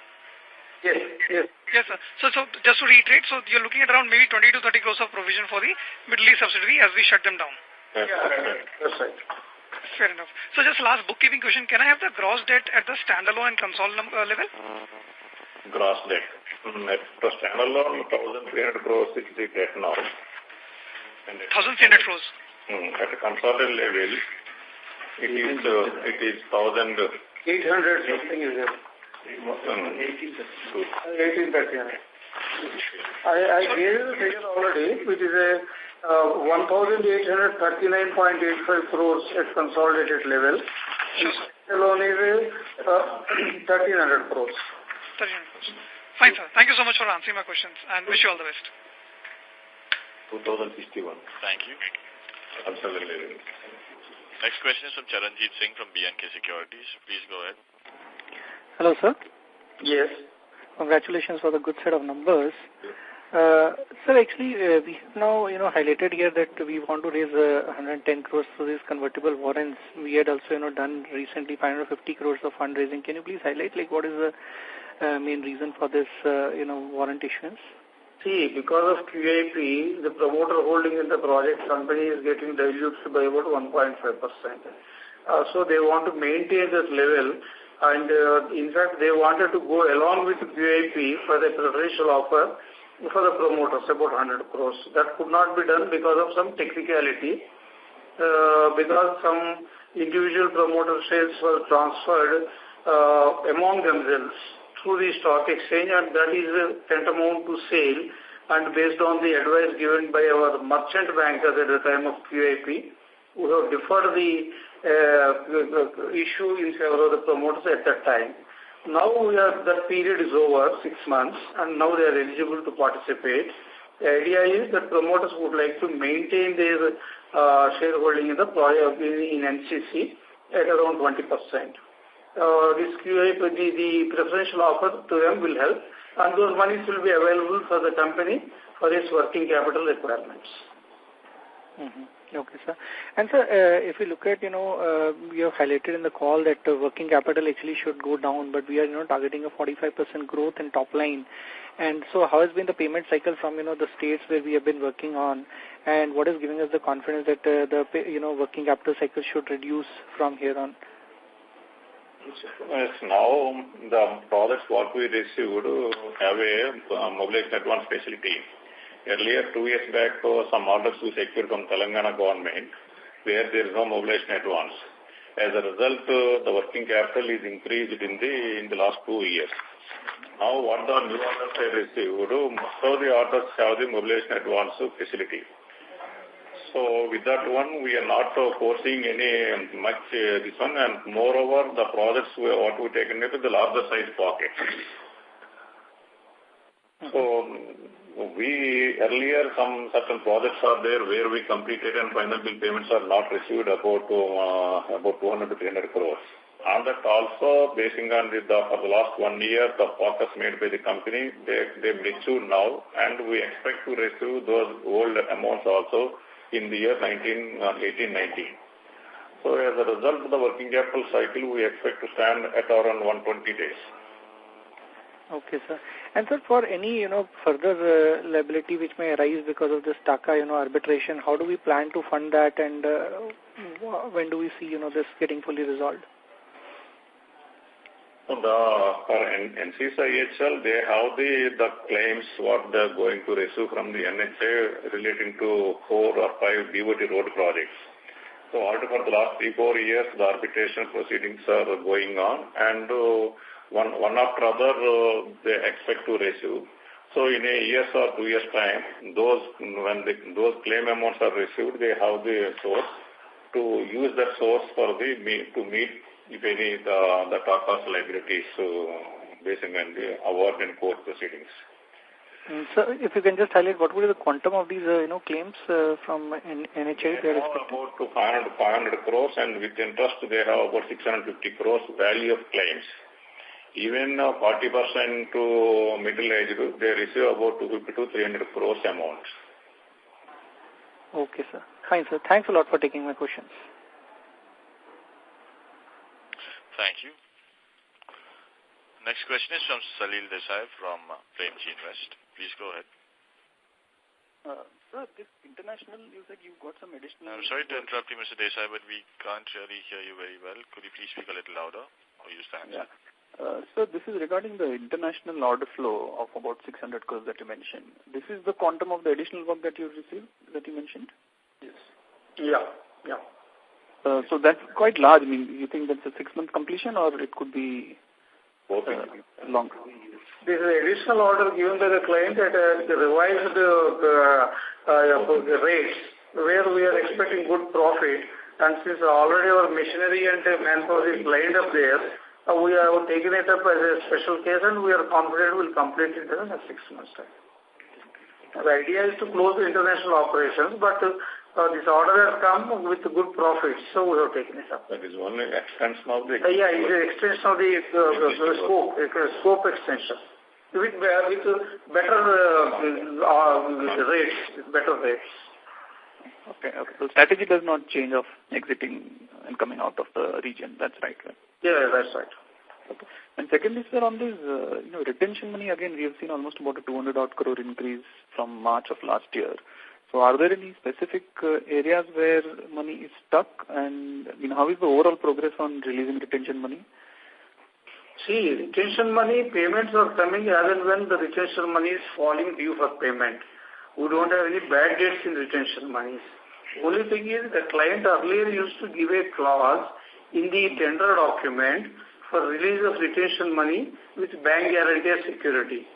[SPEAKER 1] Yes.
[SPEAKER 7] Yes, sir. So just to reiterate, so you're looking at around maybe 20 to 30 crores of provision for the Middle East subsidiary as we shut them down.
[SPEAKER 1] Yeah, that's right.
[SPEAKER 7] Fair enough. So just last bookkeeping question. Can I have the gross debt at the standalone and console level?
[SPEAKER 2] Gross debt. At the standalone, 1,300 crores is the debt now.
[SPEAKER 7] 1,300 crores?
[SPEAKER 2] At the consolidated level, it is 1,800
[SPEAKER 1] something is there. 1830. I gave you the figure already, which is a 1,839.85 crores at consolidated level. Alone is 1,300 crores.
[SPEAKER 7] 1,300 crores. Fine, sir. Thank you so much for answering my questions and wish you all the best.
[SPEAKER 2] 2061.
[SPEAKER 3] Thank you.
[SPEAKER 2] Absolutely.
[SPEAKER 3] Next question is from Charanjit Singh from B&K Securities. Please go ahead.
[SPEAKER 8] Hello, sir.
[SPEAKER 1] Yes.
[SPEAKER 8] Congratulations for the good set of numbers.
[SPEAKER 4] Sir, actually, we have now, highlighted here that we want to raise 110 crores through these convertible warrants. We had also, done recently 550 crores of fundraising. Can you please highlight, what is the main reason for this, warrant issuance?
[SPEAKER 1] See, because of QIP, the promoter holding in the project company is getting diluted by about 1.5%. So they want to maintain that level, and in fact, they wanted to go along with QIP for the preferential offer for the promoters, about 100 crores. That could not be done because of some technicality, because some individual promoter shares were transferred among themselves through the stock exchange, and that is tantamount to sale. And based on the advice given by our merchant bankers at the time of QIP, we have deferred the issue in favor of the promoters at that time. Now that period is over, 6 months, and now they are eligible to participate. The idea is that promoters would like to maintain their shareholding in the project in NCC at around 20%. This QIP, the preferential offer to them will help, and those monies will be available for the company for its working capital requirements.
[SPEAKER 4] Mm-hmm. Okay, sir. And sir, if we look at, you have highlighted in the call that working capital actually should go down, but we are, targeting a 45% growth in top line. And so how has been the payment cycle from, the states where we have been working on, and what is giving us the confidence that the working capital cycle should reduce from here on?
[SPEAKER 2] Yes, now the projects what we received have a mobilization advance facility. Earlier, 2 years back, some orders we secured from Telangana government where there is no mobilization advance. As a result, the working capital is increased in the last 2 years. Now, what the new orders I received, most of the orders have the mobilization advance facility. So, with that one, we are not foreseeing any much this one, and moreover, the projects what we taken is the larger size pocket. So, earlier some certain projects are there where we completed and final bill payments are not received about 200 to 300 crores. And that also, basing on for the last 1 year, the focus made by the company, they mature now, and we expect to receive those old amounts also in the year 18-19. So as a result of the working capital cycle, we expect to stand at around 120 days.
[SPEAKER 4] Okay, sir. And sir, for any, further liability which may arise because of this TACA, arbitration, how do we plan to fund that, and when do we see, this getting fully resolved?
[SPEAKER 2] So for NCC Ltd, they have the claims what they are going to receive from the NHA relating to 4 or 5 BOT road projects. So already for the last 3-4 years, the arbitration proceedings are going on, and one after other they expect to receive. So in a year or 2 years time, when those claim amounts are received, they have the source to use that source to meet if any the TACA's liabilities based on the award and court proceedings.
[SPEAKER 4] So if you can just highlight what would be the quantum of these claims from NHA?
[SPEAKER 2] They have about 500 crores, and with interest they have about 650 crores value of claims. Even 40% to middle-aged, they receive about 250 to 300 crores amount.
[SPEAKER 4] Okay, sir. Fine, sir. Thanks a lot for taking my questions.
[SPEAKER 3] Thank you. Next question is from Salil Desai from Premji Invest. Please go ahead.
[SPEAKER 8] Sir, this international, you said you got some additional...
[SPEAKER 3] I'm sorry to interrupt you, Mr. Desai, but we can't really hear you very well. Could you please speak a little louder or use the handset?
[SPEAKER 8] Yeah. So this is regarding the international order flow of about 600 crores that you mentioned. This is the quantum of the additional work that you received, that you mentioned?
[SPEAKER 1] Yes. Yeah.
[SPEAKER 8] So that's quite large. I mean, you think that's a 6-month completion, or it could be longer?
[SPEAKER 1] This is an additional order given by the client at a revised rates, where we are expecting good profit. And since already our machinery and manpower is lined up there, we have taken it up as a special case, and we are confident we'll complete it in the next 6 months' time. The idea is to close the international operations, but this order has come with good profits, so we have taken it up.
[SPEAKER 2] That is only extension of the...
[SPEAKER 1] Yeah, it's an extension of the scope extension. with better rates.
[SPEAKER 8] Okay. So strategy does not change of exiting and coming out of the region. That's right?
[SPEAKER 1] Yeah, that's right.
[SPEAKER 8] Okay. And secondly, sir, on this retention money, again, we have seen almost about a 200 odd crore increase from March of last year. So are there any specific areas where money is stuck? And how is the overall progress on releasing retention money?
[SPEAKER 1] See, retention money payments are coming as and when the retention money is falling due for payment. We don't have any bad debts in retention monies. Only thing is the client earlier used to give a clause in the tender document for release of retention money with bank guarantee as security.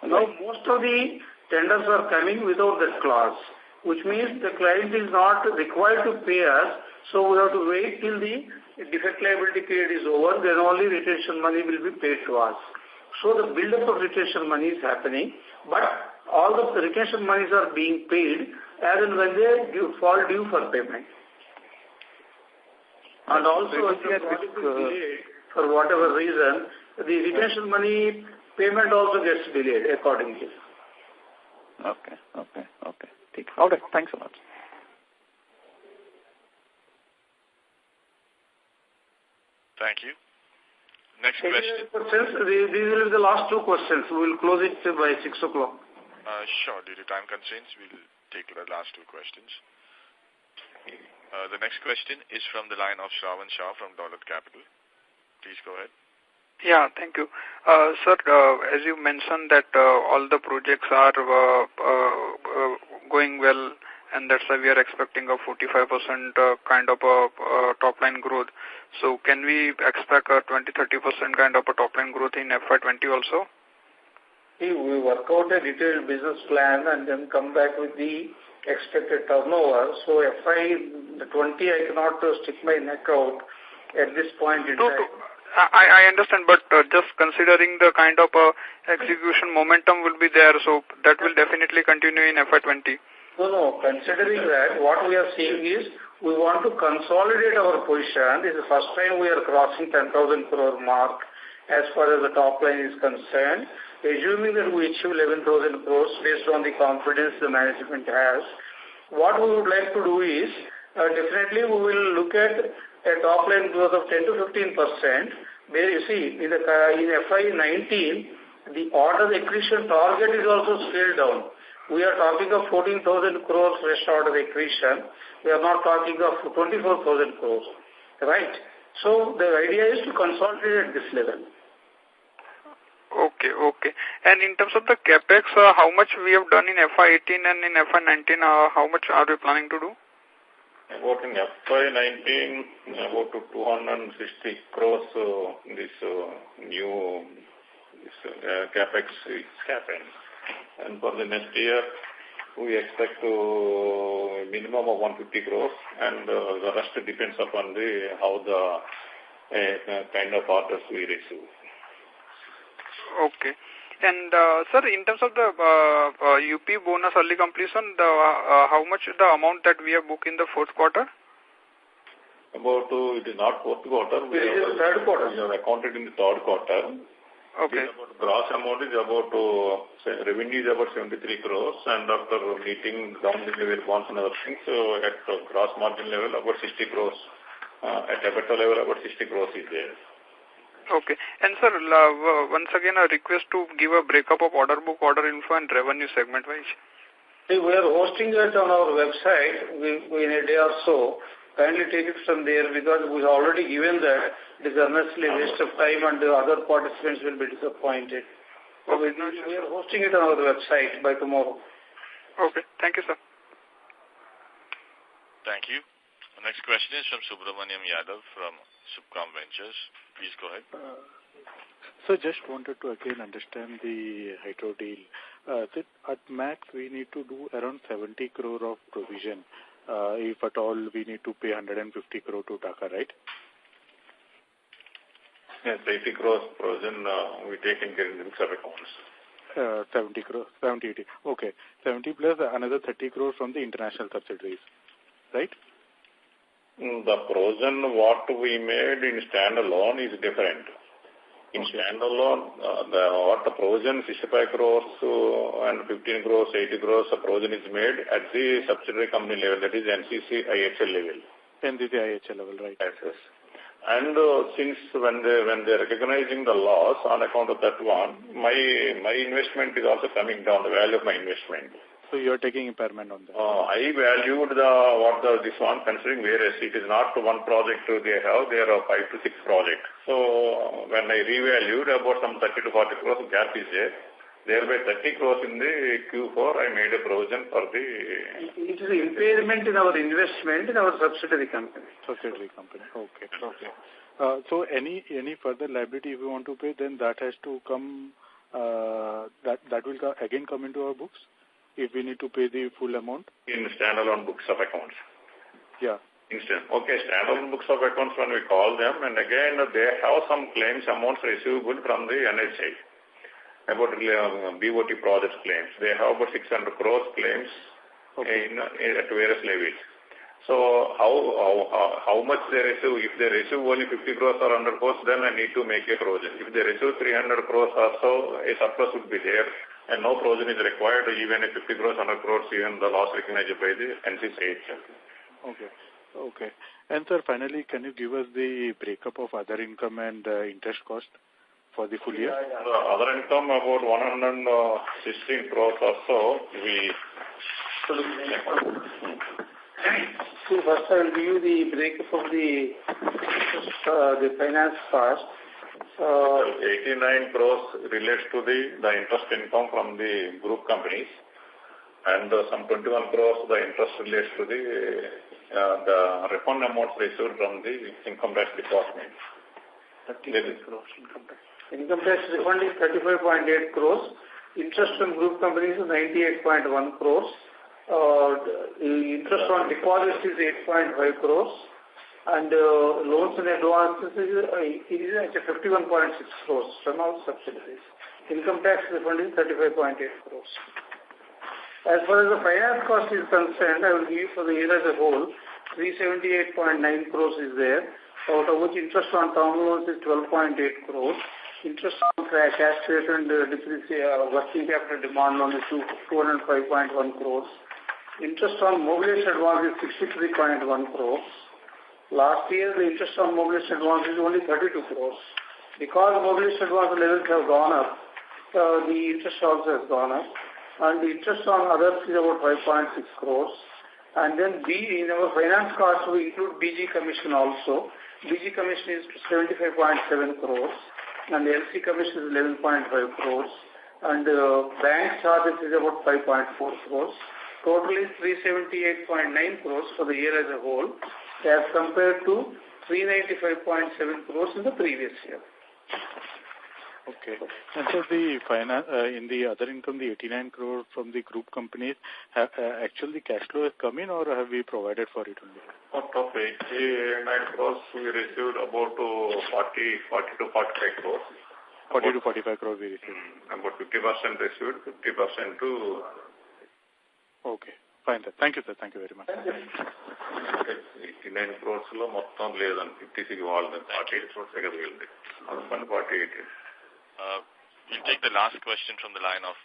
[SPEAKER 1] Now most of the tenders are coming without that clause, which means the client is not required to pay us, so we have to wait till the defect liability period is over, then only retention money will be paid to us. So the build-up of retention money is happening, but all of the retention monies are being paid as and when they fall due for payment. And also, if the project is delayed for whatever reason, the retention money payment also gets delayed accordingly.
[SPEAKER 8] Okay. All right. Thanks a lot.
[SPEAKER 3] Thank you. Next question.
[SPEAKER 1] These will be the last two questions. We will close it by 6 o'clock.
[SPEAKER 3] Sure. Due to time constraints, we will take the last two questions. The next question is from the line of Shravan Shah from Dolat Capital. Please go ahead.
[SPEAKER 5] Yeah, thank you. Sir, as you mentioned that all the projects are going well, and that's why we are expecting a 45% kind of a top-line growth. So can we expect a 20-30% kind of a top-line growth in FY20 also?
[SPEAKER 1] See, we work out a detailed business plan and then come back with the expected turnover. So FY20, I cannot stick my neck out at this point in time.
[SPEAKER 5] I understand, but just considering the kind of execution momentum will be there, so that will definitely continue in FY20.
[SPEAKER 1] No. Considering that, what we are seeing is we want to consolidate our position. This is the first time we are crossing 10,000 crore mark as far as the top line is concerned. Assuming that we achieve 11,000 crores based on the confidence the management has, what we would like to do is definitely we will look at a top line growth of 10 to 15%. Where you see in FY19 the order accretion target is also scaled down. We are talking of 14,000 crores fresh order accretion. We are not talking of 24,000 crores, right? So the idea is to consolidate at this level.
[SPEAKER 5] Okay. And in terms of the capex, how much we have done in FY18 and in FY19, how much are we planning to do?
[SPEAKER 2] About in FY19, about 260 crores this new capex is happened. And for the next year, we expect to minimum of 150 crores, and the rest depends upon how the kind of orders we receive.
[SPEAKER 5] Okay. And, sir, in terms of the UP bonus early completion, how much is the amount that we have booked in the fourth quarter?
[SPEAKER 2] It is not fourth quarter.
[SPEAKER 1] It is third quarter.
[SPEAKER 2] We have accounted in the third quarter.
[SPEAKER 5] Okay.
[SPEAKER 2] Gross amount is revenue is about 73 crores, and after meeting down the level bonds and other things, so at gross margin level, about 60 crores. At EBITDA level, about 60 crores is there.
[SPEAKER 5] Okay. And sir, once again, a request to give a breakup of order book, order info, and revenue segment-wise.
[SPEAKER 1] See, we are hosting it on our website in a day or so. Kindly take it from there because we have already given that. It is honestly a waste of time and the other participants will be disappointed. So we are hosting it on our website by tomorrow.
[SPEAKER 5] Okay. Thank you, sir.
[SPEAKER 3] Thank you. The next question is from Subramaniam Yadav from Subcom Ventures. Please go ahead.
[SPEAKER 9] So just wanted to again understand the hydro deal. At max, we need to do around 70 crore of provision. If at all, we need to pay 150 crore to Dhaka, right?
[SPEAKER 2] Yes, 80 crores provision we take in the books of accounts.
[SPEAKER 9] 70 crores, 70, 80. Okay. 70 plus another 30 crores from the international subsidiaries, right?
[SPEAKER 2] The provision what we made in standalone is different. In standalone, the provision 65 crores and 15 crores, 80 crores, the provision is made at the subsidiary company level, that is NCC IHL level.
[SPEAKER 9] NCC IHL level, right?
[SPEAKER 2] Yes. And since when they're recognizing the loss on account of that one, my investment is also coming down, the value of my investment.
[SPEAKER 9] So you're taking impairment on that?
[SPEAKER 2] I valued this one considering various. It is not one project they have. There are 5 to 6 projects. So when I revalued about some 30 to 40 crores gap is there. Thereby 30 crores in the Q4 I made a provision for the...
[SPEAKER 1] It is impairment in our investment in our subsidiary company.
[SPEAKER 9] Subsidiary company, okay. So any further liability if you want to pay, then that has to come, that will again come into our books? If we need to pay the full amount?
[SPEAKER 2] In standalone books of accounts.
[SPEAKER 9] Yeah.
[SPEAKER 2] Standalone books of accounts when we call them, and again they have some claims amounts receivable from the NHI about BOT project claims. They have about 600 crores claims at various levels. So how much they receive? If they receive only 50 crores or 100 crores, then I need to make a provision. If they receive 300 crores also, a surplus would be there. And no provision is required, even if 50 crores, 100 crores, even the loss recognized by the NCC itself.
[SPEAKER 9] Okay. And sir, finally, can you give us the breakup of other income and interest cost for the full year?
[SPEAKER 2] The other income about 116 crores or so.
[SPEAKER 1] So first I will give you the breakup of the finance cost.
[SPEAKER 2] 89 crores relates to the interest income from the group companies, and some 21 crores the interest relates to the refund amounts received from the income tax department.
[SPEAKER 1] 35 crores income tax. Income tax refund is 35.8 crores. Interest from group companies is 98.1 crores. Interest on deposits is 8.5 crores. And loans and advances is at 51.6 crores from our subsidiaries. Income tax refund is 35.8 crores. As far as the finance cost is concerned, I will give you for the year as a whole, 378.9 crores is there, out of which interest on term loans is 12.8 crores. Interest on cash rate and working capital demand loan is 205.1 crores. Interest on mobilization advance is 63.1 crores. Last year, the interest on mobilization advance is only 32 crores. Because mobilization advance levels have gone up, the interest also has gone up. And the interest on others is about 5.6 crores. And then in our finance cost, we include BG commission also. BG commission is 75.7 crores. And the LC commission is 11.5 crores. And bank charges is about 5.4 crores. Total is 378.9 crores for the year as a whole, as compared to 395.7 crores in the previous year.
[SPEAKER 9] Okay. And so the in the other income, the 89 crore from the group companies, actually cash flow has come in, or have we provided for it only?
[SPEAKER 2] Out of 89 crores, we received about 40 to 45 crores.
[SPEAKER 9] 40 to 45 crores we received.
[SPEAKER 2] About 50% received, 50% to...
[SPEAKER 9] Okay. Fine, sir. Thank you, sir. Thank you very much.
[SPEAKER 2] 89 crores lo mottam ledan 56 valde 48 crores segadu 148.
[SPEAKER 3] We'll take the last question from the line of...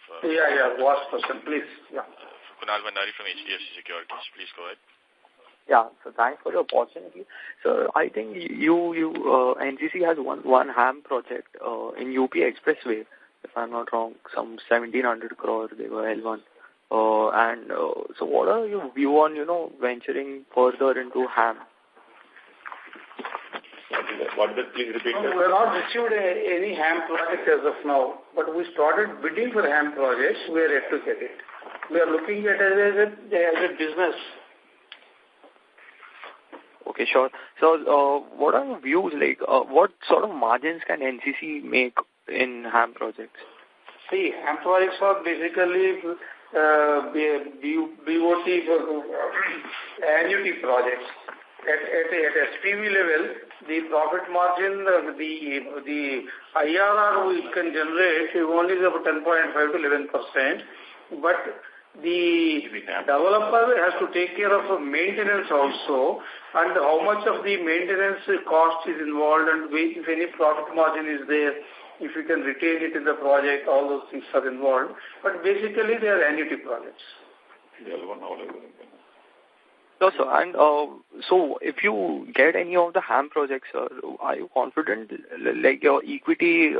[SPEAKER 1] last question, please.
[SPEAKER 3] Kunal Bhandari from HDFC Securities. Please go ahead.
[SPEAKER 10] Yeah, so thanks for the opportunity. So I think NCC has one HAM project in UP Expressway, if I'm not wrong, some 1,700 crore they were L1. So what are your view on, venturing further into HAM?
[SPEAKER 2] What did please repeat?
[SPEAKER 1] We have not received any HAM project as of now, but we started bidding for HAM projects. We are yet to get it. We are looking at it as a business.
[SPEAKER 10] Okay, sure. So what are your views, what sort of margins can NCC make in HAM projects?
[SPEAKER 1] See, HAM projects are basically BOT annuity projects. At SPV level, the profit margin, the IRR we can generate only is about 10.5 to 11%. But the developer has to take care of maintenance also, and how much of the maintenance cost is involved, and if any profit margin is there, if you can retain it in the project, all those things are involved. But basically, they are annuity projects.
[SPEAKER 10] No, sir. And so if you get any of the HAM projects, sir, are you confident, like your equity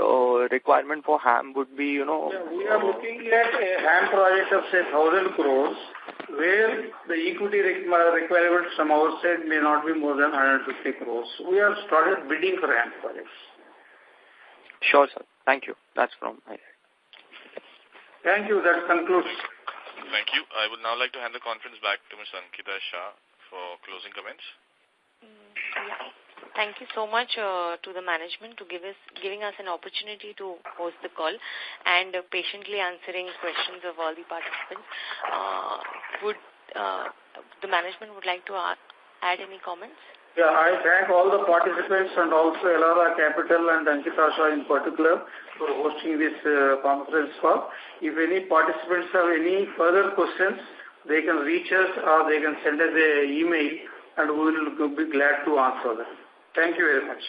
[SPEAKER 10] requirement for HAM would be,
[SPEAKER 1] Yeah, we are looking at a HAM project of, say, 1,000 crores, where the equity requirement from our side may not be more than 150 crores. We have started bidding for HAM projects.
[SPEAKER 10] Sure, sir. Thank you. That's from my side.
[SPEAKER 1] Thank you. That concludes.
[SPEAKER 3] Thank you. I would now like to hand the conference back to Ms. Ankita Shah for closing comments.
[SPEAKER 11] Yeah. Thank you so much to the management to giving us an opportunity to host the call and patiently answering questions of all the participants. The management would like to add any comments?
[SPEAKER 1] Yeah, I thank all the participants and also Elara Capital and Ankita Shah in particular for hosting this conference call. If any participants have any further questions, they can reach us or they can send us an email, and we will be glad to answer them. Thank you very much.